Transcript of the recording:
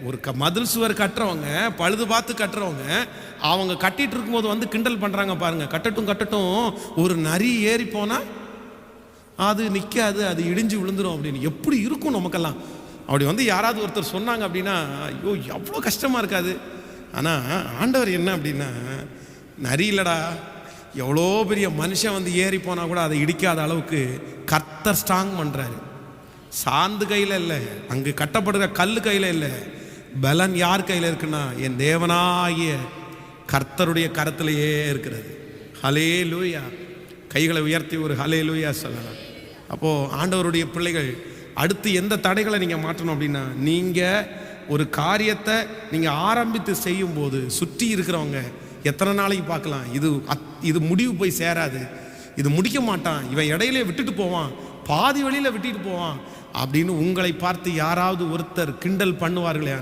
ஒரு மதில் சுவர் கட்டுறவங்க, பழுது பார்த்து கட்டுறவங்க, அவங்க கட்டிட்டு இருக்கும்போது வந்து கிண்டல் பண்றாங்க பாருங்க. கட்டட்டும் கட்டட்டும், ஒரு நரி ஏறி போனா அது நிற்காது, அது இடிஞ்சு விழுந்துடும் அப்படின்னு. எப்படி இருக்கும் நமக்கெல்லாம்? அப்படி வந்து யாராவது ஒருத்தர் சொன்னாங்க அப்படின்னா, ஐயோ எவ்வளோ கஷ்டமா இருக்காது. ஆனால் ஆண்டவர் என்ன அப்படின்னா, நரி இல்லடா, எவ்வளோ பெரிய மனுஷன் வந்து ஏறி போனால் கூட அதை இடிக்காத அளவுக்கு கர்த்தர் ஸ்ட்ராங் பண்ணுறாரு. சாந்து கையில் இல்லை, அங்கு கட்டப்படுகிற கல் கையில் இல்லை, பலன் யார் கையில் இருக்குன்னா என் தேவனாகிய கர்த்தருடைய கரத்திலேயே இருக்கிறது. ஹல்லேலூயா. கைகளை உயர்த்தி ஒரு ஹல்லேலூயா சொல்லலாம். அப்போது ஆண்டவருடைய பிள்ளைகள், அடுத்து எந்த தடைகளை நீங்கள் மாற்றணும் அப்படின்னா, நீங்கள் ஒரு காரியத்தை நீங்கள் ஆரம்பித்து செய்யும்போது சுற்றி இருக்கிறவங்க எத்தனை நாளைக்கு பார்க்கலாம், இது முடிவு போய் சேராது, இது முடிக்க மாட்டான், இவன் இடையிலே விட்டுட்டு போவான், பாதி வழியில் விட்டுட்டு போவான் அப்படின்னு உங்களை பார்த்து யாராவது ஒருத்தர் கிண்டல் பண்ணுவார்களே,